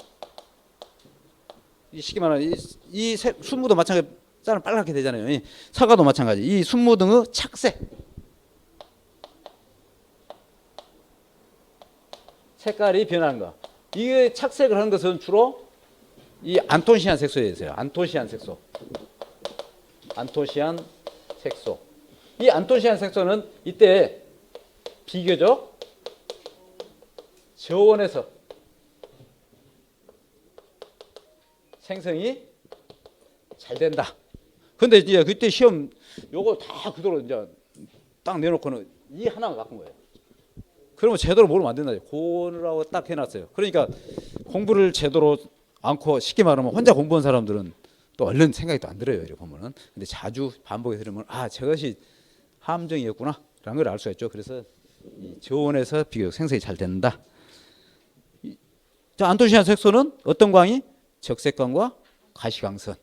이 쉽게 말하면 이 순무도 마찬가지 쌀은 빨갛게 되잖아요. 사과도 마찬가지. 이 순무 등의 착색. 색깔이 변하는 거. 이게 착색을 하는 것은 주로 이 안토시안 색소에 의해서요. 안토시안 색소. 이 안토시안 색소는 이때 비교적 저온에서 생성이 잘 된다. 근데 이제 그때 시험 요거 다 그대로 이제 딱 내놓고는 이 하나만 갖고 온 거예요. 그러면 제대로 모르면 안 된다. 고라고 딱 해놨어요. 그러니까 공부를 제대로 않고 쉽게 말하면 혼자 공부한 사람들은 또 얼른 생각이 또 안 들어요. 이렇게 보면은. 근데 자주 반복해서 들으면 아 저것이 함정이었구나 라는 걸 알 수가 있죠. 그래서 이 저온에서 비교적 생성이 잘 된다. 자, 안토시안 색소는 어떤 광이? 적색광과 가시광선.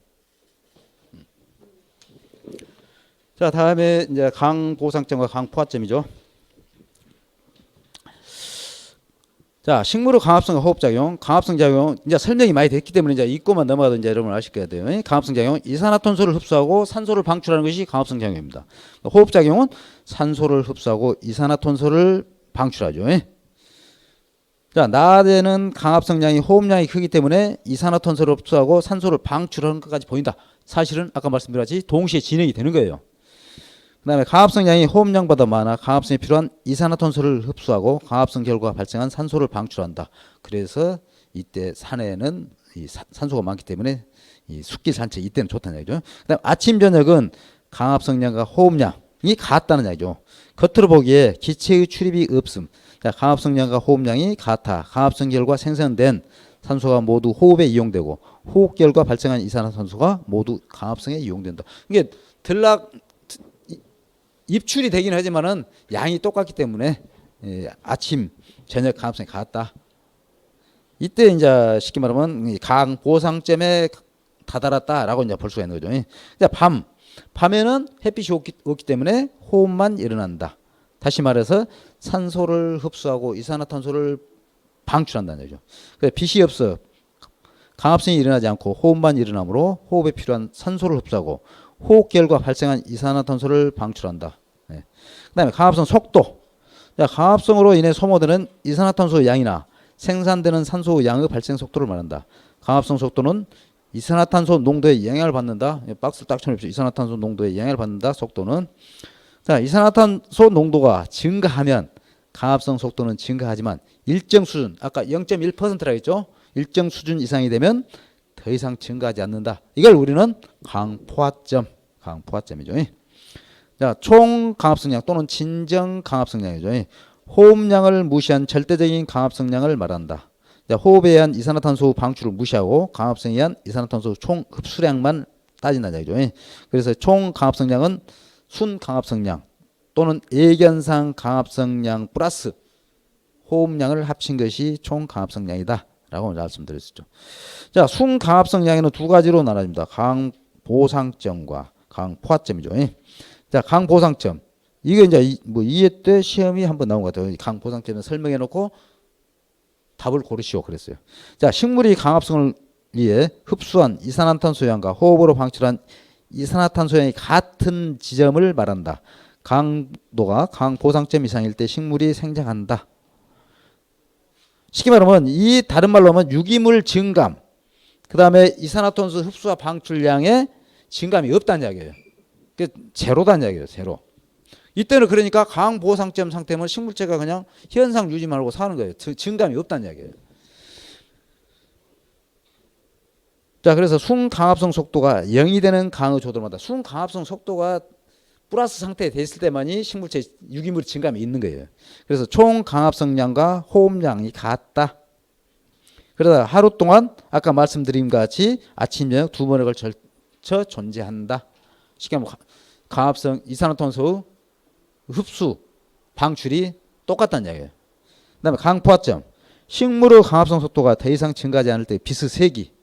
자, 다음에 이제 강보상점과 강포화점이죠. 자, 식물의 강합성과 호흡작용, 강합성 작용 이제 설명이 많이 됐기 때문에 이제 읽고만 넘어가도 이제 여러분 아실 거야 돼요. 강합성 작용, 이산화탄소를 흡수하고 산소를 방출하는 것이 강합성 작용입니다. 호흡 작용은 산소를 흡수하고 이산화탄소를 방출하죠. 자, 낮에는 강합성량이 호흡량이 크기 때문에 이산화탄소를 흡수하고 산소를 방출하는 것까지 보인다. 사실은 아까 말씀드렸듯이 동시에 진행이 되는 거예요. 그 다음에 강합성량이 호흡량보다 많아 강합성에 필요한 이산화탄소를 흡수하고 강합성 결과 발생한 산소를 방출한다. 그래서 이때 산에는 이 산소가 많기 때문에 이 숲길 산책 이때는 좋다는 얘기죠. 그다음 아침 저녁은 강압성량과 호흡량이 같다는 얘기죠. 겉으로 보기에 기체의 출입이 없음. 자, 강압성량과 호흡량이 같아. 강압성결과 생성된 산소가 모두 호흡에 이용되고 호흡결과 발생한 이산화탄소가 모두 강압성에 이용된다. 이게 들락 입출이 되긴 하지만은 양이 똑같기 때문에 아침 저녁 강압성이 같다. 이때 이제 쉽게 말하면 강보상점에 다다랐다라고 이제 볼 수가 있는 거죠. 이제 밤에는 햇빛이 없기 때문에 호흡만 일어난다. 다시 말해서 산소를 흡수하고 이산화탄소를 방출한다는 거죠. 그래서 빛이 없어 강압성이 일어나지 않고 호흡만 일어나므로 호흡에 필요한 산소를 흡수하고 호흡결과 발생한 이산화탄소를 방출한다. 네. 그다음에 강압성 속도. 자, 강압성으로 인해 소모되는 이산화탄소 양이나 생산되는 산소 양의 발생 속도를 말한다. 강압성 속도는 이산화탄소 농도에 영향을 받는다. 박스를 딱 쳐놓으십시오. 이산화탄소 농도에 영향을 받는다. 속도는. 자, 이산화탄소 농도가 증가하면 강압성 속도는 증가하지만 일정 수준, 아까 0.1%라 했죠. 일정 수준 이상이 되면 더 이상 증가하지 않는다. 이걸 우리는 강포화점이죠. 자, 총 강압성량 또는 진정 강압성량이죠. 호흡량을 무시한 절대적인 강압성량을 말한다. 자, 호흡에 의한 이산화탄소 방출을 무시하고 강압성에 의한 이산화탄소 총 흡수량만 따진다는 얘기죠. 그래서 총 강압성량은 순 강압성량 또는 예견상 강압성량 플러스 호흡량을 합친 것이 총 강압성량이다 라고 말씀드렸었죠. 자, 순 강압성량에는 두 가지로 나눠집니다. 강보상점과 강포화점이죠. 자, 강보상점. 이게 이제 2회 때 시험이 한번 나온 것 같아요. 강보상점을 설명해 놓고 답을 고르시오 그랬어요. 자, 식물이 강압성을 위해 흡수한 이산화탄소 양과 호흡으로 방출한 이산화탄소 양이 같은 지점을 말한다. 강도가 강보상점 이상일 때 식물이 생장한다. 쉽게 말하면 이 다른 말로 하면 유기물 증감, 그 다음에 이산화탄소 흡수와 방출량의 증감이 없다는 이야기예요. 제로다는 이야기예요. 제로. 이때는 그러니까 강보상점 상태면 식물체가 그냥 현상 유지 말고 사는 거예요. 증감이 없다는 이야기예요. 자, 그래서 순강압성 속도가 0이 되는 강의 조절마다 순강압성 속도가 플러스 상태에 됐을 때만이 식물체 유기물 증감이 있는 거예요. 그래서 총 강압성량과 호흡량이 같다. 그러다 하루 동안 아까 말씀드린 것 같이 아침 저녁 두 번에 걸쳐 존재한다. 쉽게 말하면 강압성 이산화탄소 흡수 방출이 똑같다는 이야기예요. 그다음에 강포화점. 식물의 강압성 속도가 더 이상 증가하지 않을 때 비스 세기.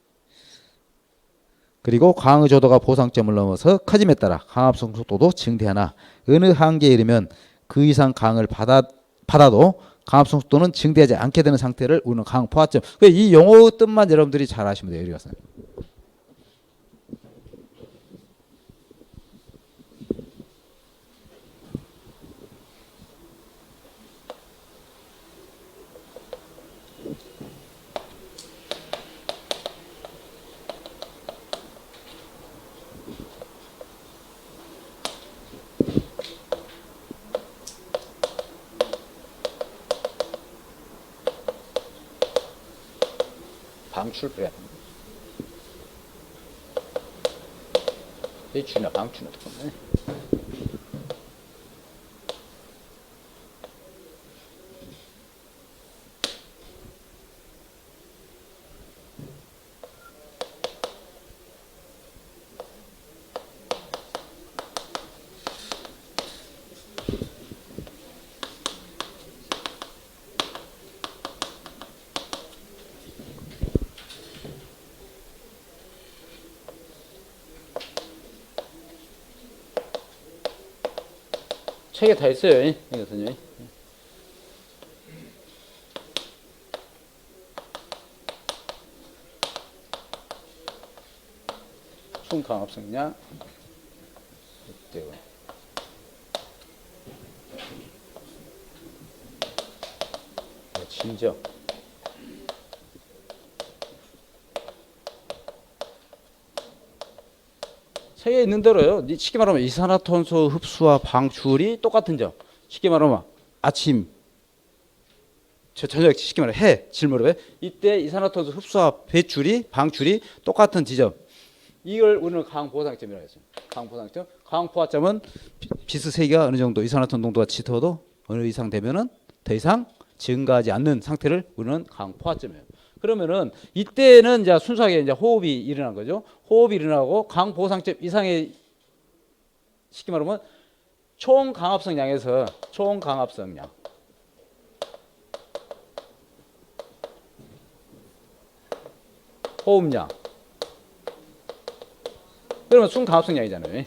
그리고 강의 조도가 보상점을 넘어서 커짐에 따라 강압성 속도도 증대하나 어느 한계에 이르면 그 이상 강을 받아도 강압성 속도는 증대하지 않게 되는 상태를 우리는 강포화점. 이 용어 뜻만 여러분들이 잘 아시면 돼요. 여기 가서. 방출배. 배출이나 방출이나 똑같네. 책에 다 있어요. 이것은요. 순강압성량 진정. 책에 있는 대로요. 쉽게 말하면 이산화탄소 흡수와 방출이 똑같은 점. 쉽게 말하면 아침 저녁 쉽게 말해 해 질무렵에 이때 이산화탄소 흡수와 배출이 방출이 똑같은 지점 이걸 우리는 강보상점이라고 했어요. 강보상점. 강포화점은 비스 세기가 어느 정도 이산화탄소 농도가 짙어도 어느 이상 되면은 더 이상 증가하지 않는 상태를 우리는 강포화점이에요. 그러면은 이때는 이제 순수하게 이제 호흡이 일어난 거죠. 호흡이 일어나고 강보상점 이상의 쉽게 말하면 총 강압성 양에서 총 강압성 양 호흡량 그러면 순강압성 양이잖아요.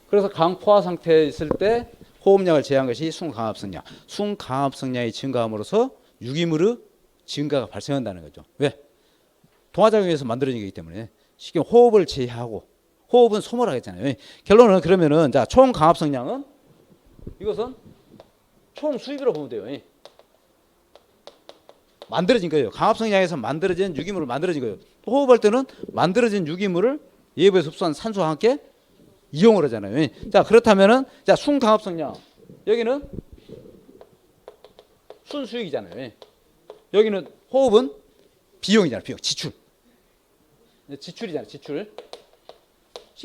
그래서 강포화 상태에 있을 때 호흡량을 제한 것이 순강압성량. 순강압성량이 증가함으로써 유기물의 증가가 발생한다는 거죠. 왜? 동화작용에서 만들어진 거기 때문에 쉽게 호흡을 제외하고 호흡은 소모라고 했잖아요. 결론은 그러면은 자, 총 강압성량은 이것은 총 수입이라고 보면 돼요. 만들어진 거예요. 강압성량에서 만들어진 유기물을 만들어진 거예요. 호흡할 때는 만들어진 유기물을 외부에서 흡수한 산소와 함께 이용을 하잖아요. 자, 그렇다면은 자, 순강압성량 여기는 순수익이잖아요. 여기는 호흡은 비용이잖아요. 비용, 지출. 지출이잖아요. 지출.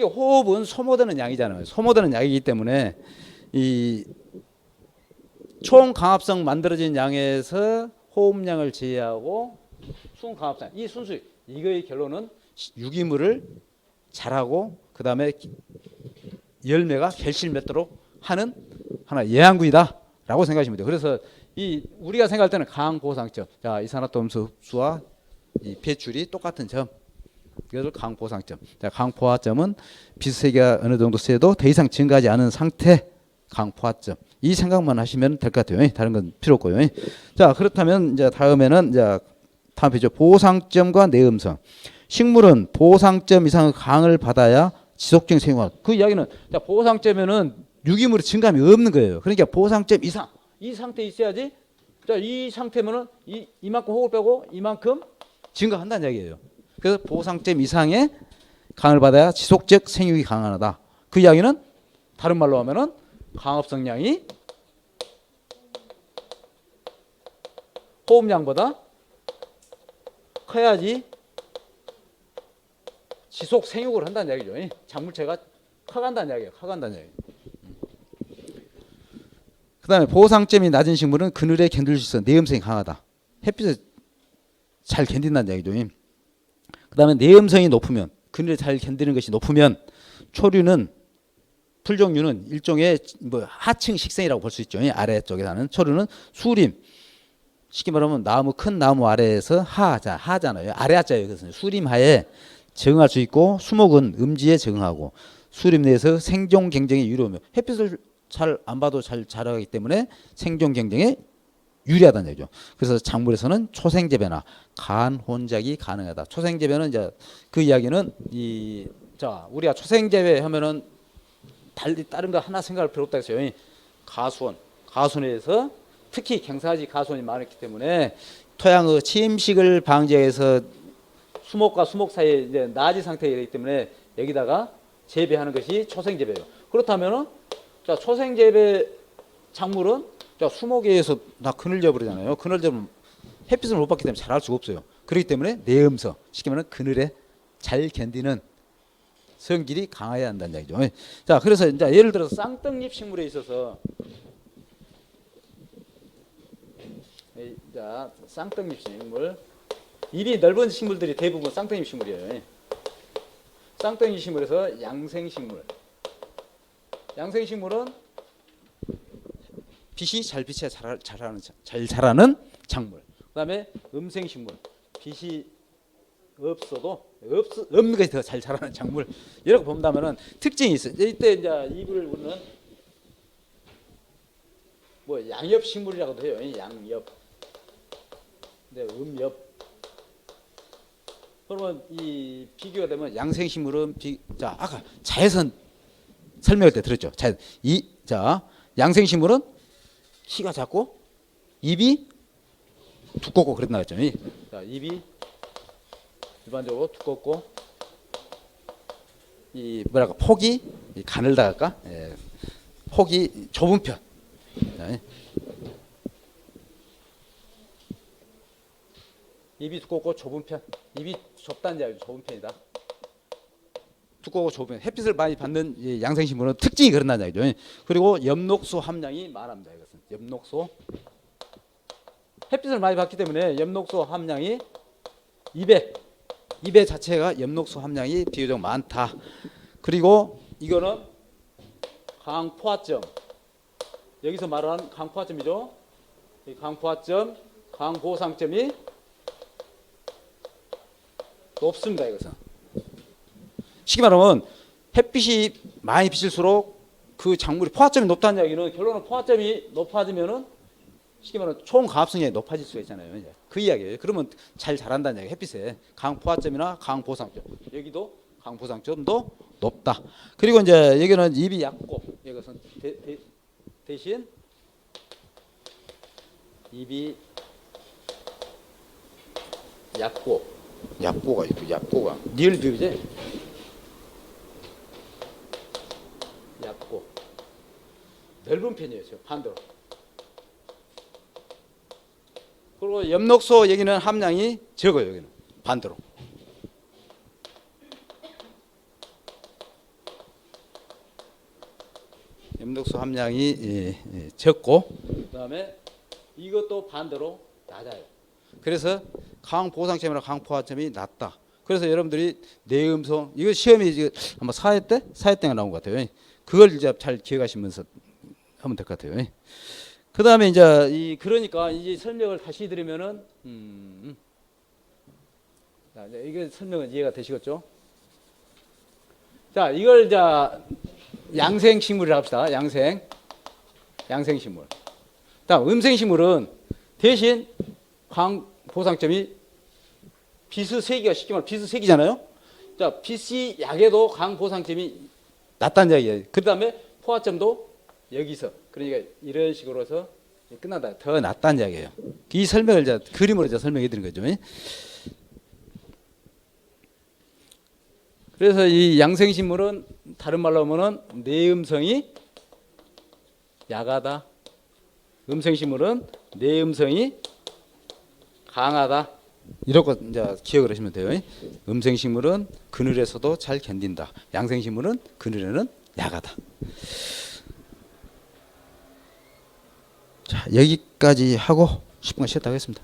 호흡은 소모되는 양이잖아요. 소모되는 양이기 때문에 이 총 강압성 만들어진 양에서 호흡량을 제외하고 순강압성 이 순수익 이거의 결론은 유기물을 자라고 그 다음에 열매가 결실 맺도록 하는 하나 예항군이다라고 생각하시면 돼요. 그래서 이 우리가 생각할 때는 강보상점, 자 이산화탄소 흡수와 이 배출이 똑같은 점, 이것을 강보상점. 자 강포화점은 비수세기가 어느 정도 세도 더 이상 증가하지 않은 상태, 강포화점. 이 생각만 하시면 될 것 같아요. 다른 건 필요 없고요. 자 그렇다면 이제 다음에는 이제 다음 페이지 보상점과 내음성. 식물은 보상점 이상의 강을 받아야 지속적인 생활. 그 이야기는 자 보상점에는 유기물의 증감이 없는 거예요. 그러니까 보상점 이상 이 상태에 있어야지. 자 이 상태면은 이만큼 호흡을 빼고 이만큼 증가한다는 이야기예요. 그래서 보상점 이상의 강을 받아야 지속적 생육이 가능하다. 그 이야기는 다른 말로 하면은 강압성량이 호흡량보다 커야지 지속 생육을 한다는 이야기죠. 작물체가 커간다는 이야기예요. 커간다는 이야기. 그 다음에 보상점이 낮은 식물은 그늘에 견딜 수 있어 내음성이 강하다. 햇빛을 잘 견딘다는 이야기죠. 그 다음에 내음성이 높으면 그늘에 잘 견디는 것이 높으면 초류는 풀종류는 일종의 뭐 하층 식생이라고 볼 수 있죠. 아래쪽에 사는 초류는 수림 쉽게 말하면 나무 큰 나무 아래에서 하잖아요. 아래 하자예요. 그래서 수림하에 적응할 수 있고 수목은 음지에 적응하고 수림 내에서 생존 경쟁에 유리하며 햇빛을 잘 안 봐도 잘 자라기 때문에 생존 경쟁에 유리하다는 얘기죠. 그래서 작물에서는 초생재배나 간혼작이 가능하다. 초생재배는 이제 그 이야기는 자 우리가 초생재배 하면은 달리 다른 거 하나 생각할 필요 없다 했어요. 가수원에서 특히 경사지 가수원이 많았기 때문에 토양의 침식을 방지해서 수목과 수목 사이에 이제 나지 상태이기 때문에 여기다가 재배하는 것이 초생재배예요. 그렇다면은 자 초생재배 작물은 자 수목에서 다 그늘져 버리잖아요. 그늘져면 햇빛을 못 받기 때문에 자랄 수가 없어요. 그렇기 때문에 내음성 쉽게 말하면 그늘에 잘 견디는 성질이 강해야 한다는 얘기죠. 자, 그래서 이제 예를 들어서 쌍떡잎 식물에 있어서 자, 쌍떡잎 식물 잎이 넓은 식물들이 대부분 쌍떡잎 식물이에요. 쌍떡잎 식물에서 양생식물. 양생식물은 빛이 잘 비춰야 잘 자라는 작물. 그다음에 음생식물. 빛이 없어도 없는 것이 더 잘 자라는 작물 이렇게 본다면은 특징이 있어요. 이때 이제 잎을 우리는 뭐 양엽 식물이라고도 해요. 양엽. 네, 음엽. 그러면 이 비교가 되면 양생 식물은 자 아까 자외선 설명할 때 들었죠. 자 양생 식물은 키가 작고 잎이 두껍고 그랬나 했죠. 자 잎이 일반적으로 두껍고 이 뭐랄까 폭이 이 가늘다 할까? 예. 폭이 좁은 편. 예. 입이 두껍고 좁은 편. 입이 좁다는 이야기, 좁은 편이다. 두껍고 좁은 햇빛을 많이 받는 이 양생식물은 특징이 그런다는 얘기죠. 그리고 엽록소 함량이 많합니다. 이것은 엽록소. 햇빛을 많이 받기 때문에 엽록소 함량이 2배 자체가 엽록소 함량이 비교적 많다. 그리고 이거는 강포화점. 여기서 말하는 강포화점이죠. 이 강포화점, 강보상점이 높습니다. 이것은 쉽게 말하면 햇빛이 많이 비칠수록 그 작물이 포화점이 높다는 이야기는 결론은 포화점이 높아지면은 쉽게 말하면 총 가압성이 높아질 수가 있잖아요. 이제 그 이야기예요. 그러면 잘 자란다는 이야기. 햇빛에 강포화점이나 강보상점, 여기도 강보상점도 높다. 그리고 이제 여기는 입이 얕고, 이것은 대신 입이 얕고가 있고, 얕고가 리을 비읍이지. 얕고 넓은 편이에요. 반대로. 그리고 엽록소 여기는 함량이 적어요. 여기는 반대로. 엽록소 함량이 적고, 그다음에 이것도 반대로 낮아요. 그래서 강보상점이나 강포화점이 낮다. 그래서 여러분들이 내음성, 이거 시험이 아마 4회 때가 나온 것 같아요. 그걸 이제 잘 기억하시면서 하면 될 것 같아요. 그 다음에 이제 그러니까 이제 설명을 다시 드리면은 자, 이게 설명은 이해가 되시겠죠? 자, 이걸 이제 양생식물이라 합시다. 양생식물. 다음 음생식물은 대신 강보상점이 비스세기가 쉽게 말하면 비스세기잖아요. 자, 빛이 약해도 강보상점이 낮다는 이야기예요. 그 다음에 포화점도 여기서, 그러니까 이런 식으로 해서 끝난다. 더 낮다는 이야기예요. 이 설명을 이제 그림으로 이제 설명해 드린 거죠. 그래서 이 양생식물은 다른 말로 하면은 내음성이 약하다. 음생식물은 내음성이 강하다. 이렇게 이제 기억을 하시면 돼요. 음생식물은 그늘에서도 잘 견딘다. 양생식물은 그늘에는 약하다. 자, 여기까지 하고 10분 쉬었다 하겠습니다.